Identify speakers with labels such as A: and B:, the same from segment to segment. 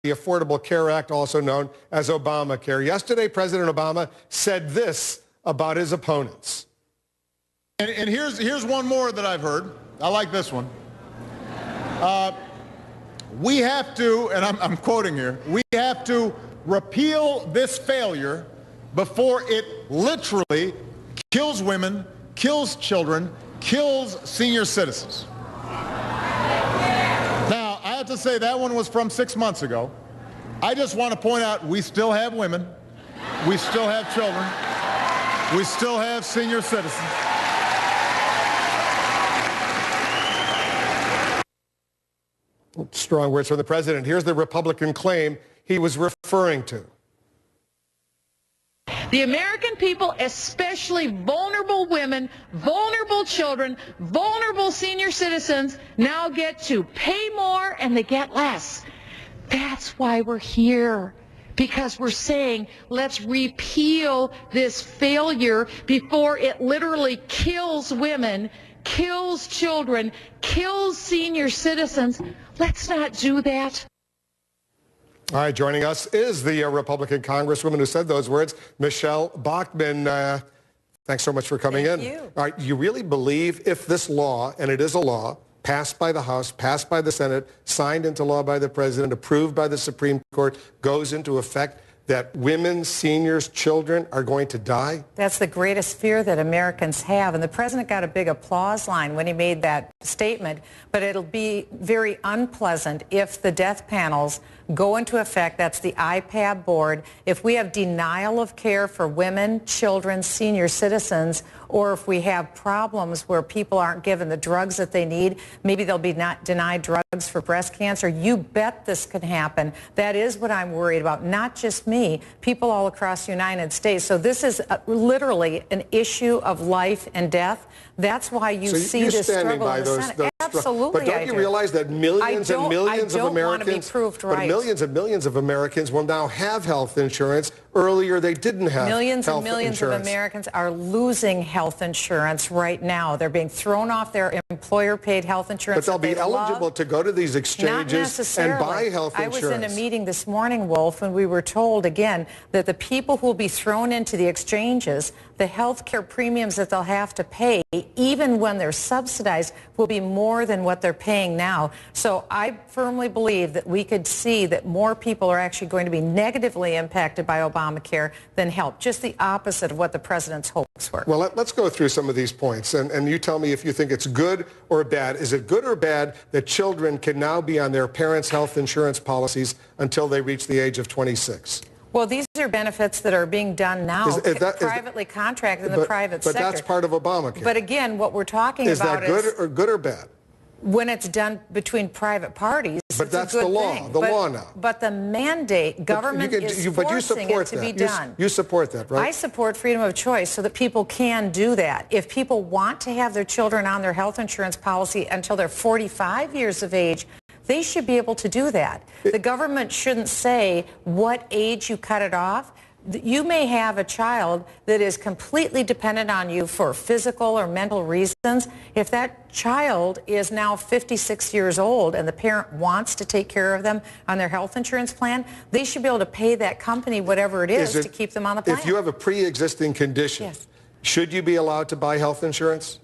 A: the Affordable Care Act, also known as ObamaCare. Yesterday, President Obama said this about his opponents.
B: And here's one more that I've heard. I like this one. We have to, and I'm quoting here, we have to repeal this failure before it literally kills women, kills children, kills senior citizens. Now, I have to say that one was from 6 months ago. I just want to point out we still have women, we still have children, we still have senior citizens.
A: Strong words from the president. Here's the Republican claim he was referring to.
C: The American people, especially vulnerable women, vulnerable children, vulnerable senior citizens, now get to pay more and they get less. That's why we're here. Because we're saying, let's repeal this failure before it literally kills women, kills children, kills senior citizens. Let's not do that.
A: All right, joining us is the Republican Congresswoman who said those words, Michele Bachmann. Thanks so much for coming in.
D: Thank you.
A: All right, you really believe if this law, and it is a law, passed by the House, passed by the Senate, signed into law by the President, approved by the Supreme Court, goes into effect, that women, seniors, children are going to die?
D: That's the greatest fear that Americans have. And the president got a big applause line when he made that statement. But it'll be very unpleasant if the death panels go into effect. That's the IPAB board. If we have denial of care for women, children, senior citizens, or if we have problems where people aren't given the drugs that they need, maybe they'll be not denied drugs for breast cancer. You bet this can happen. That is what I'm worried about. Not just me, people all across the United States. So this is literally an issue of life and death. That's why you see this struggle in the Senate. Absolutely,
A: but don't you realize that millions and millions of Americans, millions and millions of Americans will now have health insurance? Earlier, they didn't have
D: millions and millions of Americans are losing health insurance right now. They're being thrown off their employer-paid health insurance.
A: But they'll be eligible to go to these exchanges and buy health insurance.
D: I was in a meeting this morning, Wolf, and we were told again that the people who will be thrown into the exchanges, the health care premiums that they'll have to pay, even when they're subsidized, will be more than what they're paying now. So I firmly believe that we could see that more people are actually going to be negatively impacted by ObamaCare than help. Just the opposite of what the president's hopes were.
A: Well, let's go through some of these points, and you tell me if you think it's good or bad. Is it good or bad that children can now be on their parents' health insurance policies until they reach the age of 26?
D: Well, these are benefits that are being done now, privately contracted in the private sector.
A: But that's part of Obamacare.
D: But again, what we're talking
A: is
D: about
A: is... Is that good or bad?
D: When it's done between private parties,
A: but that's
D: a good
A: the law.
D: thing.
A: The law now.
D: But the mandate, government is forcing it to be done.
A: You support that, right?
D: I support freedom of choice so that people can do that. If people want to have their children on their health insurance policy until they're 45 years of age, they should be able to do that. The government shouldn't say what age you cut it off. You may have a child that is completely dependent on you for physical or mental reasons. If that child is now 56 years old and the parent wants to take care of them on their health insurance plan, they should be able to pay that company whatever it is to keep them on the plan.
A: If you have a pre-existing condition, should you be allowed to buy health insurance?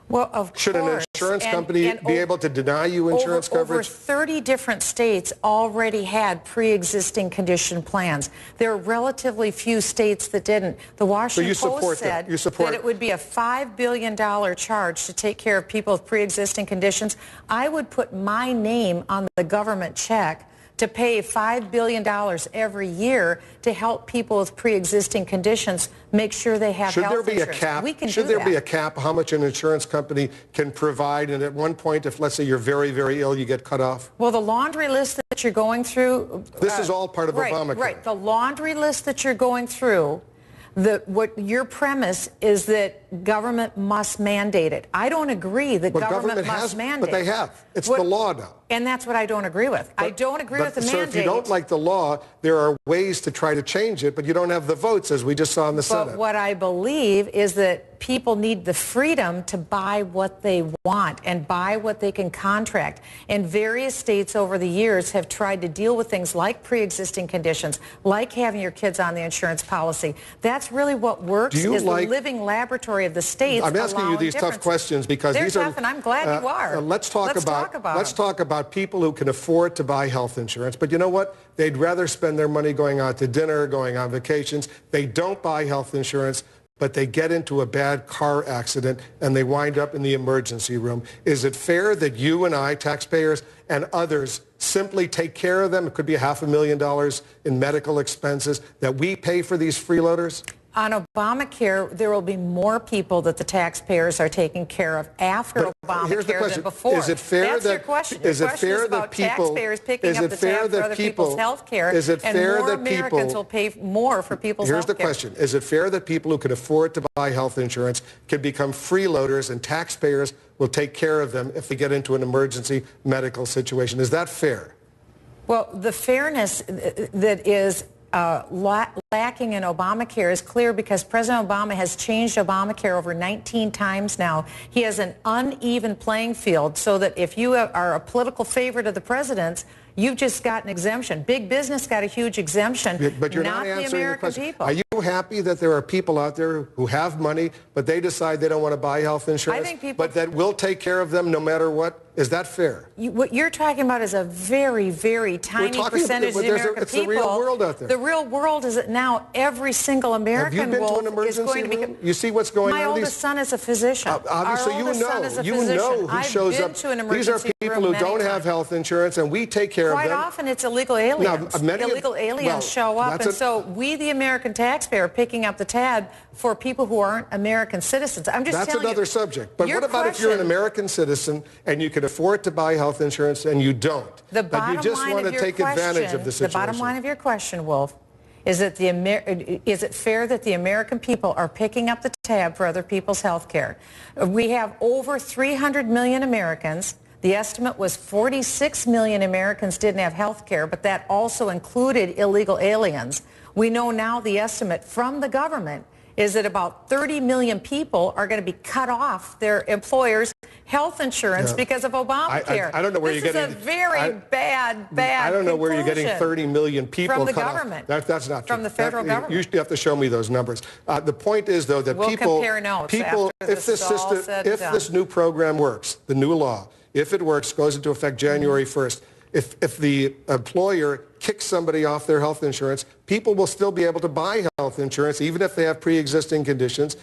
D: Well, of course.
A: Should an insurance company be able to deny you insurance coverage?
D: Over 30 different states already had pre-existing condition plans. There are relatively few states that didn't. The Washington Post said that it would be a $5 billion charge to take care of people with pre-existing conditions. I would put my name on the government check to pay $5 billion every year to help people with pre-existing conditions make sure they have health insurance.
A: Should there be a cap? Should there be a cap how much an insurance company can provide? And at one point, if let's say you're very, very ill, you get cut off?
D: Well, the laundry list that you're going through...
A: This is all part of Obamacare.
D: Right. The laundry list that you're going through, what your premise is that government must mandate it. I don't agree that government must mandate it.
A: But they have. It's the law now.
D: And that's what I don't agree with. I don't agree with the mandate.
A: So if you don't like the law, there are ways to try to change it, but you don't have the votes, as we just saw in the Senate.
D: But what I believe is that people need the freedom to buy what they want and buy what they can contract. And various states over the years have tried to deal with things like pre-existing conditions, like having your kids on the insurance policy. That's really what works, is the living laboratory of the states.
A: I'm asking you these tough questions because
D: they're
A: these
D: tough, and I'm glad you are.
A: Let's talk about people who can afford to buy health insurance. But you know what? They'd rather spend their money going out to dinner, going on vacations. They don't buy health insurance, but they get into a bad car accident and they wind up in the emergency room. Is it fair that you and I, taxpayers, and others simply take care of them? It could be $500,000 in medical expenses that we pay for these freeloaders.
D: On Obamacare, there will be more people that the taxpayers are taking care of after Obamacare than before.
A: Is it fair
D: That's
A: that,
D: your question.
A: Is
D: your
A: it
D: question
A: fair
D: is about
A: that people,
D: taxpayers picking up the tab for other people's health care,
A: is it fair
D: and more
A: that people,
D: Americans will pay more for people's health care?
A: Here's the question. Is it fair that people who can afford to buy health insurance can become freeloaders and taxpayers will take care of them if they get into an emergency medical situation? Is that fair?
D: Well, the fairness that is lacking in Obamacare is clear because President Obama has changed Obamacare over 19 times now. He has an uneven playing field so that if you are a political favorite of the president's, you've just got an exemption. Big business got a huge exemption,
A: but you're not
D: the
A: answering
D: American
A: the question.
D: people.
A: Are you happy that there are people out there who have money, but they decide they don't want to buy health insurance, but that will take care of them no matter what? Is that fair?
D: What you're talking about is a very, very tiny percentage of the American
A: it's
D: people.
A: the real world out there.
D: The real world is that now every single American
A: Have you been to an emergency room? You see what's going on?
D: My oldest son is a physician.
A: Obviously, you know who shows up. These are people who don't have health insurance, and we take care of them.
D: Quite often, it's illegal aliens. Illegal aliens show up, and so we, the American taxpayer, are picking up the tab for people who aren't American citizens. I'm just telling you.
A: That's another subject. But what about if you're an American citizen and you can afford to buy health insurance and you don't? But you just want to take advantage of the situation.
D: The bottom line of your question, Wolf, is that is it fair that the American people are picking up the tab for other people's health care? We have over 300 million Americans. The estimate was 46 million Americans didn't have health care, but that also included illegal aliens. We know now the estimate from the government is that about 30 million people are going to be cut off their employers' health insurance because of Obamacare.
A: I don't know where you're getting...
D: This is a very bad
A: I don't know where you're getting 30 million people
D: from the
A: cut
D: government.
A: Off. That's not true.
D: From the federal government.
A: You have to show me those numbers. The point is, though, that
D: we'll compare notes
A: if this new program works, the new law, if it works, goes into effect January 1st, if the employer kicks somebody off their health insurance, people will still be able to buy health insurance, even if they have pre-existing conditions,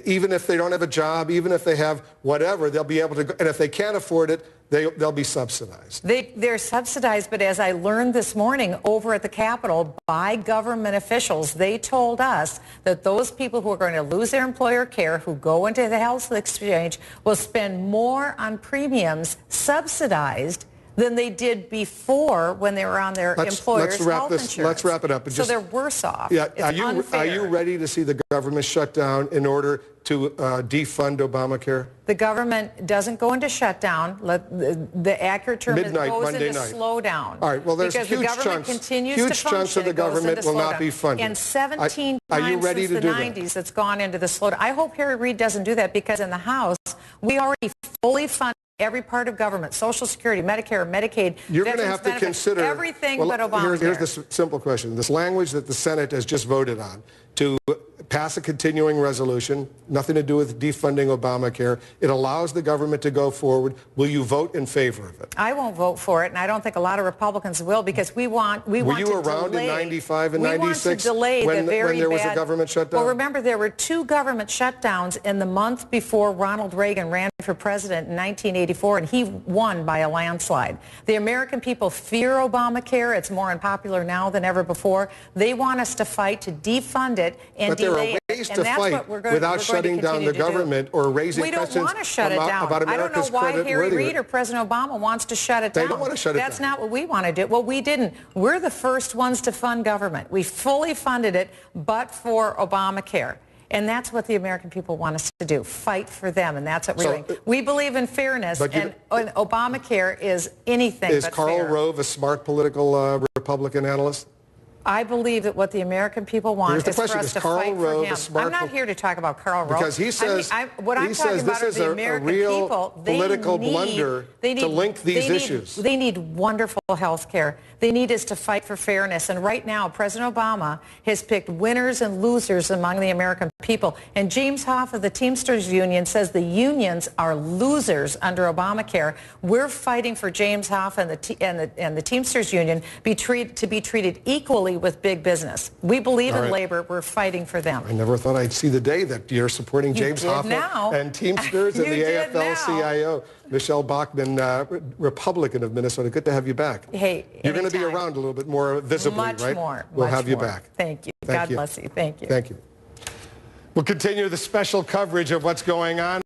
A: even if they don't have a job, even if they have whatever, they'll be able to, and if they can't afford it, they'll be subsidized.
D: They're subsidized, but as I learned this morning over at the Capitol by government officials, they told us that those people who are going to lose their employer care, who go into the health exchange, will spend more on premiums subsidized than they did before when they were on their employer's health insurance.
A: Let's wrap it up.
D: So they're worse off.
A: Yeah, are you ready to see the government shut down in order to defund Obamacare?
D: The government doesn't go into shutdown. The accurate term is goes
A: Monday
D: into
A: night.
D: slowdown.
A: All right. Well, there's huge chunks of the government will not be funded.
D: And 17 times since the 90s, it's gone into the slowdown. I hope Harry Reid doesn't do that because in the House, we already fully fund every part of government, Social Security, Medicare, Medicaid,
A: you're going to have to consider
D: everything but Obamacare.
A: Here's the simple question. This language that the Senate has just voted on to pass a continuing resolution, nothing to do with defunding Obamacare. It allows the government to go forward. Will you vote in favor of it?
D: I won't vote for it, and I don't think a lot of Republicans will because we want to delay.
A: Were you around in 95 and 96
D: when
A: there was a government shutdown?
D: Well, remember, there were 2 government shutdowns in the month before Ronald Reagan ran for president in 1984, and he won by a landslide. The American people fear Obamacare. It's more unpopular now than ever before. They want us to fight to defund it and delay it.
A: But there are ways to fight without shutting down the government or raising questions about America's credit worthiness. We don't want to shut it down. I don't know why Harry Reid or President Obama wants to shut it down. They don't want to shut it down.
D: That's not what we want to do. Well, we didn't. We're the first ones to fund government. We fully funded it, but for Obamacare. And that's what the American people want us to do, fight for them, and that's what we're doing. We believe in fairness, and Obamacare is anything but fair.
A: Is Karl Rove a smart political Republican analyst?
D: I believe that what the American people want is for us to fight for him. I'm not here to talk about Karl Rove.
A: Because he says,
D: what I'm talking about are the American people.
A: Political blunder to link these issues.
D: They need wonderful health care. They need us to fight for fairness. And right now, President Obama has picked winners and losers among the American people. And James Hoff of the Teamsters Union says the unions are losers under Obamacare. We're fighting for James Hoff and the Teamsters Union to be treated equally with big business. We believe in labor. We're fighting for them.
A: I never thought I'd see the day that you're supporting James Hoffa and Teamsters and the AFL-CIO. Michele Bachmann, Republican of Minnesota. Good to have you back.
D: Hey,
A: you're going to be around a little bit more visibly,
D: much
A: right?
D: More.
A: We'll have you back.
D: Thank you. God bless you. Thank you.
A: Thank you. We'll continue the special coverage of what's going on.